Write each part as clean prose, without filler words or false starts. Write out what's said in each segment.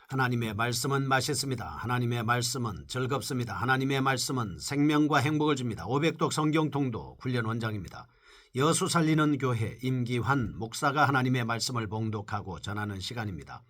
하나님의 말씀은 맛있습니다. 하나님의 말씀은 즐겁습니다. 하나님의 말씀은 생명과 행복을 줍니다. 500독 성경 통독 훈련 원장입니다. 여수 살리는 교회 임기환 목사가 하나님의 말씀을 봉독하고 전하는 시간입니다.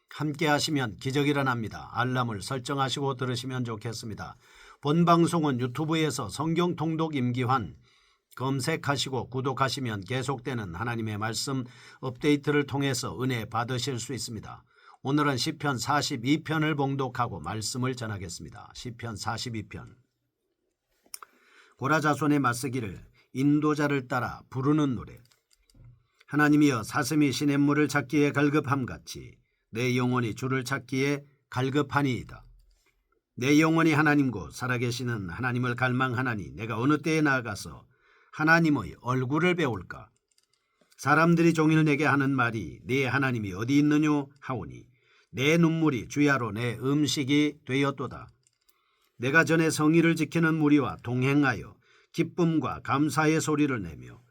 함께 하시면 기적이 일어납니다. 알람을 설정하시고 들으시면 좋겠습니다. 본 방송은 유튜브에서 성경 통독 임기환 검색하시고 구독하시면 계속되는 하나님의 말씀 업데이트를 통해서 은혜 받으실 수 있습니다. 오늘은 시편 42편을 봉독하고 말씀을 전하겠습니다. 시편 42편. 고라자손의 맞서기를 인도자를 따라 부르는 노래. 하나님이여, 사슴이 시냇물을 찾기에 갈급함같이 내 영혼이 주를 찾기에 갈급하니이다. 내 영혼이 하나님고 살아계시는 하나님을 갈망하나니 내가 어느 때에 나아가서 하나님의 얼굴을 배울까? 사람들이 종일 내게 하는 말이 네 하나님이 어디 있느뇨 하오니 내 눈물이 주야로 내 음식이 되었도다. 내가 전에 성의를 지키는 무리와 동행하여 기쁨과 감사의 소리를 내며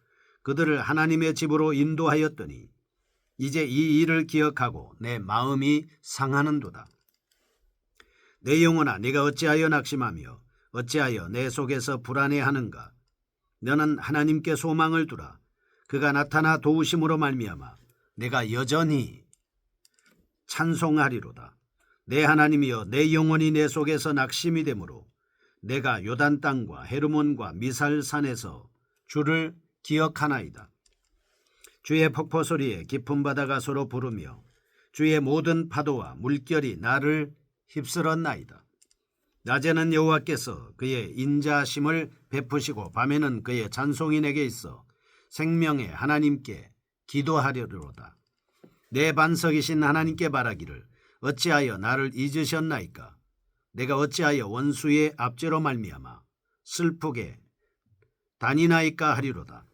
그들을 하나님의 집으로 인도하였더니 이제 이 일을 기억하고 내 마음이 상하는도다. 내 영혼아, 네가 어찌하여 낙심하며 어찌하여 내 속에서 불안해하는가? 너는 하나님께 소망을 두라. 그가 나타나 도우심으로 말미암아 내가 여전히 찬송하리로다. 내 하나님이여, 내 영혼이 내 속에서 낙심이 되므로 내가 요단 땅과 헤르몬과 미살산에서 주를 기억하나이다. 주의 폭포 소리에 깊은 바다가 서로 부르며 주의 모든 파도와 물결이 나를 휩쓸었나이다. 낮에는 여호와께서 그의 인자심을 베푸시고 밤에는 그의 찬송이 내게 있어 생명의 하나님께 기도하려로다. 내 반석이신 하나님께 바라기를 어찌하여 나를 잊으셨나이까? 내가 어찌하여 원수의 압제로 말미암아 슬프게 다니나이까 하리로다.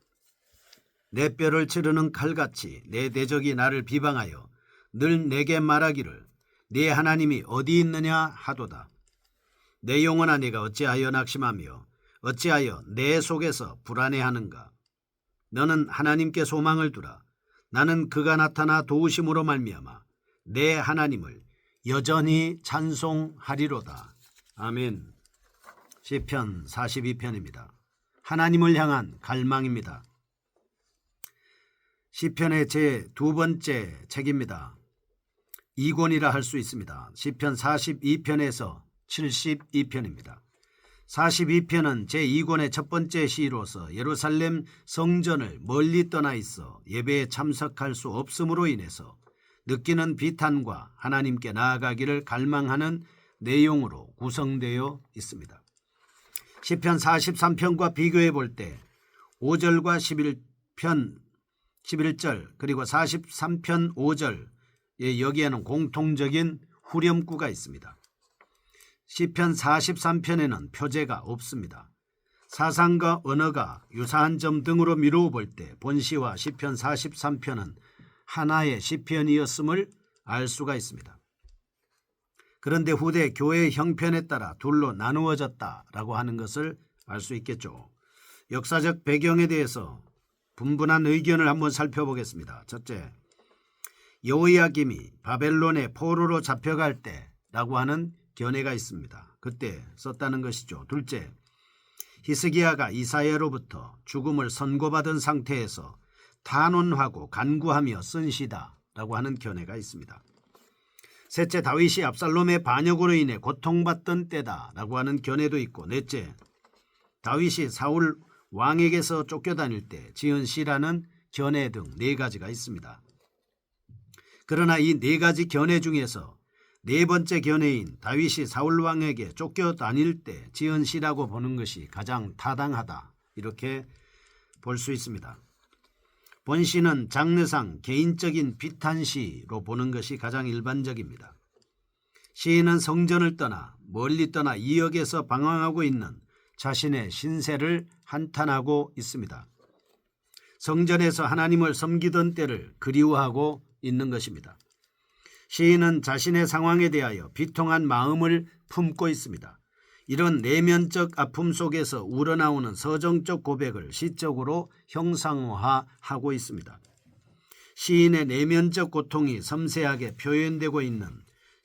내 뼈를 치르는 칼같이 내 대적이 나를 비방하여 늘 내게 말하기를 네 하나님이 어디 있느냐 하도다. 내 영혼아, 네가 어찌하여 낙심하며 어찌하여 내 속에서 불안해하는가? 너는 하나님께 소망을 두라. 나는 그가 나타나 도우심으로 말미암아 내 하나님을 여전히 찬송하리로다. 아멘. 시편 42편입니다. 하나님을 향한 갈망입니다. 시편의 제 두 번째 책입니다. 2권이라 할 수 있습니다. 시편 42편에서 72편입니다. 42편은 제2권의 첫 번째 시로서 예루살렘 성전을 멀리 떠나 있어 예배에 참석할 수 없음으로 인해서 느끼는 비탄과 하나님께 나아가기를 갈망하는 내용으로 구성되어 있습니다. 시편 43편과 비교해 볼 때 5절과 11절 그리고 43편 5절 여기에는 공통적인 후렴구가 있습니다. 시편 43편에는 표제가 없습니다. 사상과 언어가 유사한 점 등으로 미루어 볼 때 본시와 시편 43편은 하나의 시편이었음을 알 수가 있습니다. 그런데 후대 교회 형편에 따라 둘로 나누어졌다라고 하는 것을 알 수 있겠죠. 역사적 배경에 대해서 분분한 의견을 한번 살펴보겠습니다. 첫째, 여호야김이 바벨론의 포로로 잡혀갈 때라고 하는 견해가 있습니다. 그때 썼다는 것이죠. 둘째, 히스기야가 이사야로부터 죽음을 선고받은 상태에서 탄원하고 간구하며 쓴 시다라고 하는 견해가 있습니다. 셋째, 다윗이 압살롬의 반역으로 인해 고통받던 때다라고 하는 견해도 있고, 넷째, 다윗이 사울 왕에게서 쫓겨다닐 때 지은 시라는 견해 등 네 가지가 있습니다. 그러나 이 네 가지 견해 중에서 네 번째 견해인 다윗이 사울 왕에게 쫓겨다닐 때 지은 시라고 보는 것이 가장 타당하다, 이렇게 볼 수 있습니다. 본시는 장르상 개인적인 비탄시로 보는 것이 가장 일반적입니다. 시인은 성전을 떠나 멀리 떠나 이역에서 방황하고 있는 자신의 신세를 한탄하고 있습니다. 성전에서 하나님을 섬기던 때를 그리워하고 있는 것입니다. 시인은 자신의 상황에 대하여 비통한 마음을 품고 있습니다. 이런 내면적 아픔 속에서 우러나오는 서정적 고백을 시적으로 형상화하고 있습니다. 시인의 내면적 고통이 섬세하게 표현되고 있는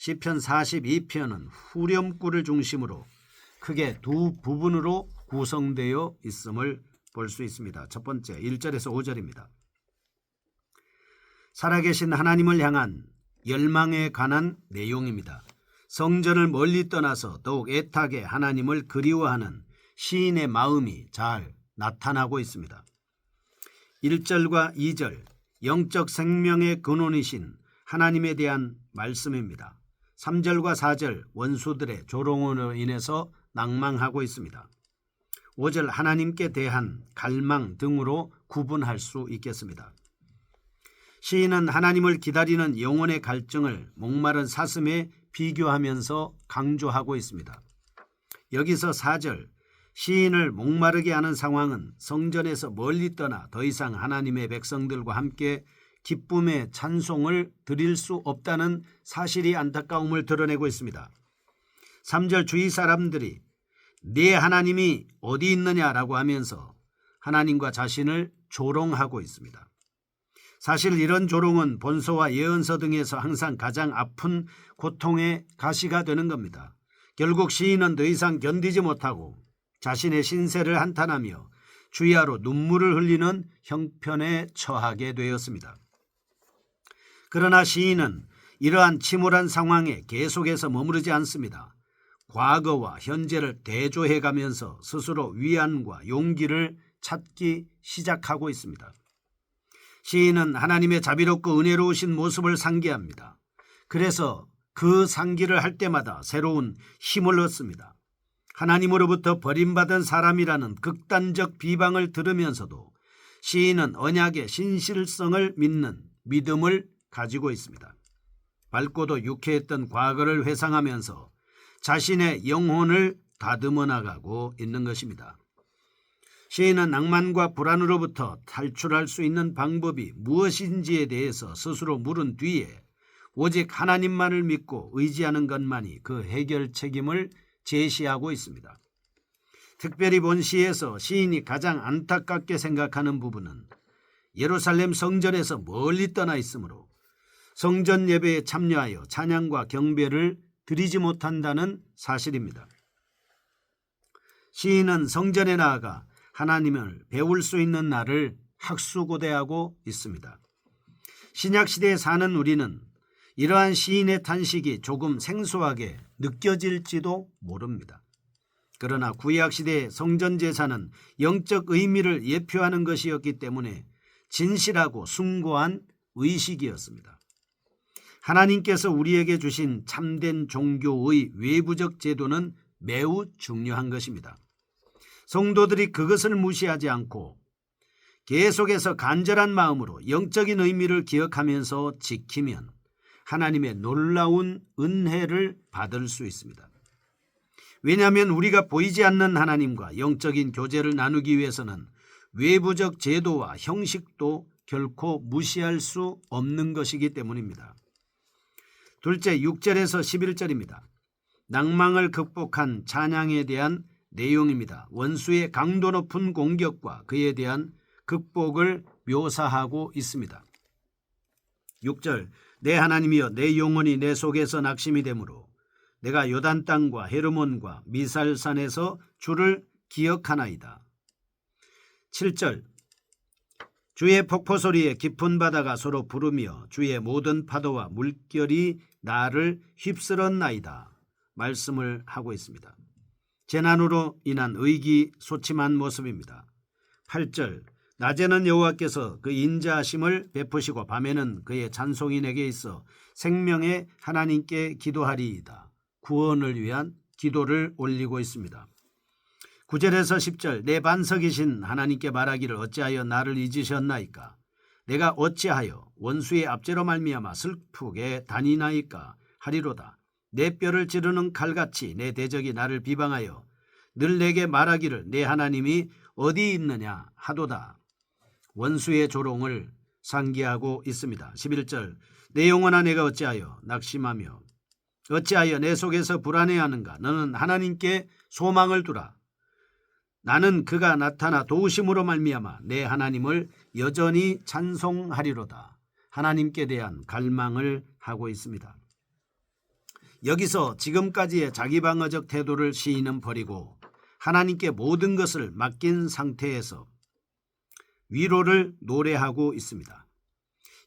시편 42편은 후렴구를 중심으로 크게 두 부분으로 구성되어 있음을 볼 수 있습니다. 첫 번째 1절에서 5절입니다. 살아계신 하나님을 향한 열망에 관한 내용입니다. 성전을 멀리 떠나서 더욱 애타게 하나님을 그리워하는 시인의 마음이 잘 나타나고 있습니다. 1절과 2절 영적 생명의 근원이신 하나님에 대한 말씀입니다. 3절과 4절 원수들의 조롱으로 인해서 낭망하고 있습니다. 5절 하나님께 대한 갈망 등으로 구분할 수 있겠습니다. 시인은 하나님을 기다리는 영혼의 갈증을 목마른 사슴에 비교하면서 강조하고 있습니다. 여기서 4절 시인을 목마르게 하는 상황은 성전에서 멀리 떠나 더 이상 하나님의 백성들과 함께 기쁨의 찬송을 드릴 수 없다는 사실이 안타까움을 드러내고 있습니다. 3절 주위 사람들이 네 하나님이 어디 있느냐라고 하면서 하나님과 자신을 조롱하고 있습니다. 사실 이런 조롱은 본서와 예언서 등에서 항상 가장 아픈 고통의 가시가 되는 겁니다. 결국 시인은 더 이상 견디지 못하고 자신의 신세를 한탄하며 주야로 눈물을 흘리는 형편에 처하게 되었습니다. 그러나 시인은 이러한 침울한 상황에 계속해서 머무르지 않습니다. 과거와 현재를 대조해가면서 스스로 위안과 용기를 찾기 시작하고 있습니다. 시인은 하나님의 자비롭고 은혜로우신 모습을 상기합니다. 그래서 그 상기를 할 때마다 새로운 힘을 얻습니다. 하나님으로부터 버림받은 사람이라는 극단적 비방을 들으면서도 시인은 언약의 신실성을 믿는 믿음을 가지고 있습니다. 밝고도 유쾌했던 과거를 회상하면서 자신의 영혼을 다듬어 나가고 있는 것입니다. 시인은 낭만과 불안으로부터 탈출할 수 있는 방법이 무엇인지에 대해서 스스로 물은 뒤에 오직 하나님만을 믿고 의지하는 것만이 그 해결 책임을 제시하고 있습니다. 특별히 본 시에서 시인이 가장 안타깝게 생각하는 부분은 예루살렘 성전에서 멀리 떠나 있으므로 성전 예배에 참여하여 찬양과 경배를 드리지 못한다는 사실입니다. 시인은 성전에 나아가 하나님을 배울 수 있는 날을 학수고대하고 있습니다. 신약시대에 사는 우리는 이러한 시인의 탄식이 조금 생소하게 느껴질지도 모릅니다. 그러나 구약시대의 성전제사는 영적 의미를 예표하는 것이었기 때문에 진실하고 숭고한 의식이었습니다. 하나님께서 우리에게 주신 참된 종교의 외부적 제도는 매우 중요한 것입니다. 성도들이 그것을 무시하지 않고 계속해서 간절한 마음으로 영적인 의미를 기억하면서 지키면 하나님의 놀라운 은혜를 받을 수 있습니다. 왜냐하면 우리가 보이지 않는 하나님과 영적인 교제를 나누기 위해서는 외부적 제도와 형식도 결코 무시할 수 없는 것이기 때문입니다. 둘째 6절에서 11절입니다. 낭망을 극복한 찬양에 대한 내용입니다. 원수의 강도 높은 공격과 그에 대한 극복을 묘사하고 있습니다. 6절 내 하나님이여 내 영혼이 내 속에서 낙심이 되므로 내가 요단 땅과 헤르몬과 미살산에서 주를 기억하나이다. 7절 주의 폭포 소리에 깊은 바다가 서로 부르며 주의 모든 파도와 물결이 나를 휩쓸었나이다. 말씀을 하고 있습니다. 재난으로 인한 의기소침한 모습입니다. 8절 낮에는 여호와께서 그 인자하심을 베푸시고 밤에는 그의 찬송이 내게 있어 생명의 하나님께 기도하리이다. 구원을 위한 기도를 올리고 있습니다. 9절에서 10절 내 반석이신 하나님께 말하기를 어찌하여 나를 잊으셨나이까. 내가 어찌하여 원수의 압제로 말미암아 슬프게 다니나이까 하리로다. 내 뼈를 찌르는 칼같이 내 대적이 나를 비방하여 늘 내게 말하기를 내 하나님이 어디 있느냐 하도다. 원수의 조롱을 상기하고 있습니다. 11절 내 영혼아 내가 어찌하여 낙심하며 어찌하여 내 속에서 불안해하는가. 너는 하나님께 소망을 두라. 나는 그가 나타나 도우심으로 말미암아 내 하나님을 여전히 찬송하리로다. 하나님께 대한 갈망을 하고 있습니다. 여기서 지금까지의 자기방어적 태도를 시인은 버리고 하나님께 모든 것을 맡긴 상태에서 위로를 노래하고 있습니다.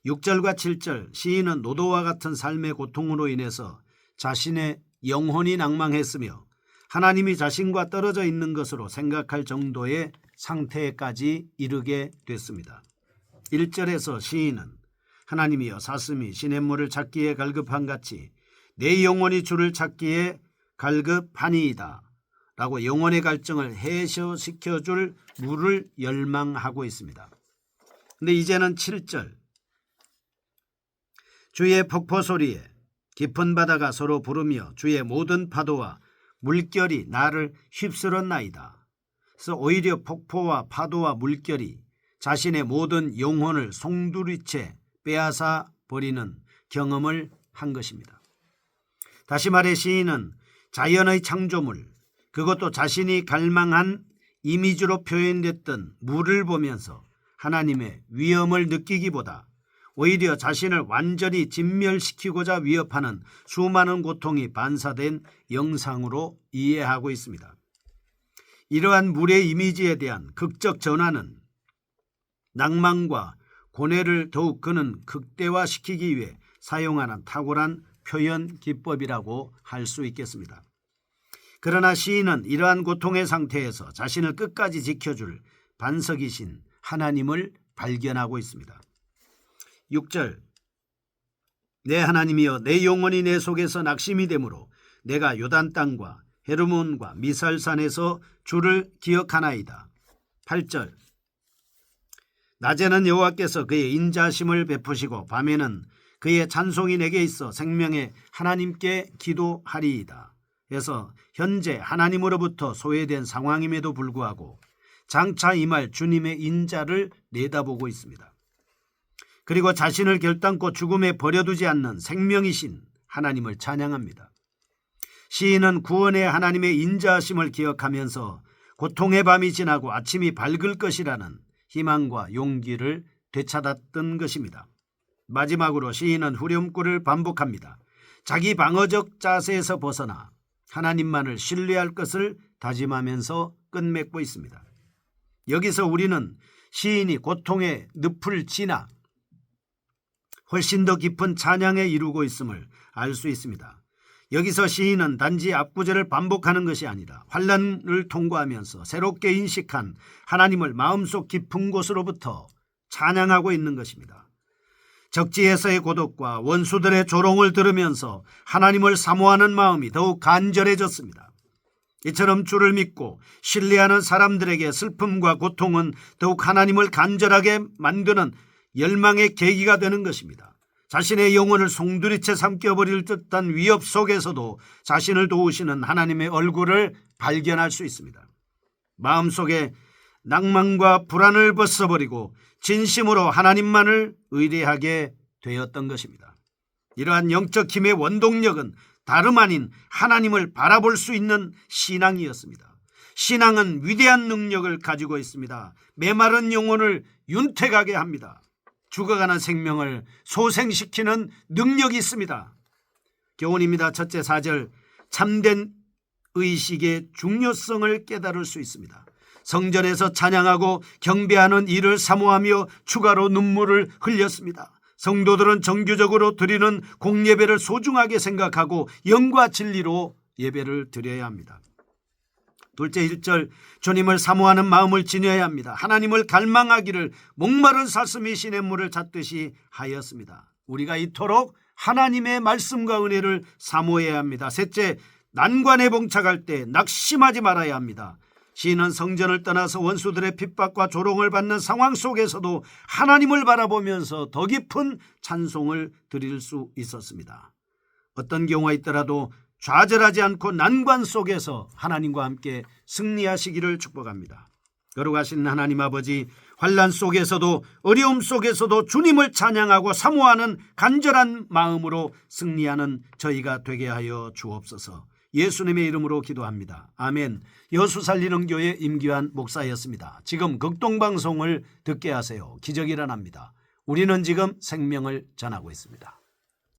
6절과 7절 시인은 노도와 같은 삶의 고통으로 인해서 자신의 영혼이 낭망했으며 하나님이 자신과 떨어져 있는 것으로 생각할 정도의 상태까지 이르게 됐습니다. 1절에서 시인은 하나님이여 사슴이 시냇물을 찾기에 갈급한 같이 내 영혼이 주를 찾기에 갈급하니이다 라고 영혼의 갈증을 해소시켜줄 물을 열망하고 있습니다. 근데 이제는 7절 주의 폭포 소리에 깊은 바다가 서로 부르며 주의 모든 파도와 물결이 나를 휩쓸었나이다. 그래서 오히려 폭포와 파도와 물결이 자신의 모든 영혼을 송두리째 빼앗아 버리는 경험을 한 것입니다. 다시 말해 시인은 자연의 창조물, 그것도 자신이 갈망한 이미지로 표현됐던 물을 보면서 하나님의 위엄을 느끼기보다 오히려 자신을 완전히 진멸시키고자 위협하는 수많은 고통이 반사된 영상으로 이해하고 있습니다. 이러한 물의 이미지에 대한 극적 전환은 낭만과 고뇌를 더욱 그는 극대화시키기 위해 사용하는 탁월한 표현 기법이라고 할 수 있겠습니다. 그러나 시인은 이러한 고통의 상태에서 자신을 끝까지 지켜줄 반석이신 하나님을 발견하고 있습니다. 6절 내 하나님이여 내 영혼이 내 속에서 낙심이 되므로 내가 요단 땅과 헤르몬과 미살산에서 주를 기억하나이다. 8절 낮에는 여호와께서 그의 인자심을 베푸시고 밤에는 그의 찬송이 내게 있어 생명의 하나님께 기도하리이다. 그래서 현재 하나님으로부터 소외된 상황임에도 불구하고 장차 임할 주님의 인자를 내다보고 있습니다. 그리고 자신을 결단코 죽음에 버려두지 않는 생명이신 하나님을 찬양합니다. 시인은 구원의 하나님의 인자하심을 기억하면서 고통의 밤이 지나고 아침이 밝을 것이라는 희망과 용기를 되찾았던 것입니다. 마지막으로 시인은 후렴구를 반복합니다. 자기 방어적 자세에서 벗어나 하나님만을 신뢰할 것을 다짐하면서 끝맺고 있습니다. 여기서 우리는 시인이 고통의 늪을 지나 훨씬 더 깊은 찬양에 이루고 있음을 알 수 있습니다. 여기서 시인은 단지 앞구절을 반복하는 것이 아니라 환난을 통과하면서 새롭게 인식한 하나님을 마음속 깊은 곳으로부터 찬양하고 있는 것입니다. 적지에서의 고독과 원수들의 조롱을 들으면서 하나님을 사모하는 마음이 더욱 간절해졌습니다. 이처럼 주를 믿고 신뢰하는 사람들에게 슬픔과 고통은 더욱 하나님을 간절하게 만드는 열망의 계기가 되는 것입니다. 자신의 영혼을 송두리째 삼켜버릴 듯한 위협 속에서도 자신을 도우시는 하나님의 얼굴을 발견할 수 있습니다. 마음속에 낭만과 불안을 벗어버리고 진심으로 하나님만을 의뢰하게 되었던 것입니다. 이러한 영적 힘의 원동력은 다름 아닌 하나님을 바라볼 수 있는 신앙이었습니다. 신앙은 위대한 능력을 가지고 있습니다. 메마른 영혼을 윤택하게 합니다. 죽어가는 생명을 소생시키는 능력이 있습니다. 교훈입니다. 첫째 4절 참된 의식의 중요성을 깨달을 수 있습니다. 성전에서 찬양하고 경배하는 일을 사모하며 추가로 눈물을 흘렸습니다. 성도들은 정규적으로 드리는 공예배를 소중하게 생각하고 영과 진리로 예배를 드려야 합니다. 둘째 1절 주님을 사모하는 마음을 지녀야 합니다. 하나님을 갈망하기를 목마른 사슴이 시냇물을 찾듯이 하였습니다. 우리가 이토록 하나님의 말씀과 은혜를 사모해야 합니다. 셋째 난관에 봉착할 때 낙심하지 말아야 합니다. 시인은 성전을 떠나서 원수들의 핍박과 조롱을 받는 상황 속에서도 하나님을 바라보면서 더 깊은 찬송을 드릴 수 있었습니다. 어떤 경우가 있더라도 좌절하지 않고 난관 속에서 하나님과 함께 승리하시기를 축복합니다. 거룩하신 하나님 아버지, 환난 속에서도 어려움 속에서도 주님을 찬양하고 사모하는 간절한 마음으로 승리하는 저희가 되게 하여 주옵소서. 예수님의 이름으로 기도합니다. 아멘. 여수 살리는 교회 임기환 목사였습니다. 지금 극동방송을 듣게 하세요. 기적이 일어납니다. 우리는 지금 생명을 전하고 있습니다.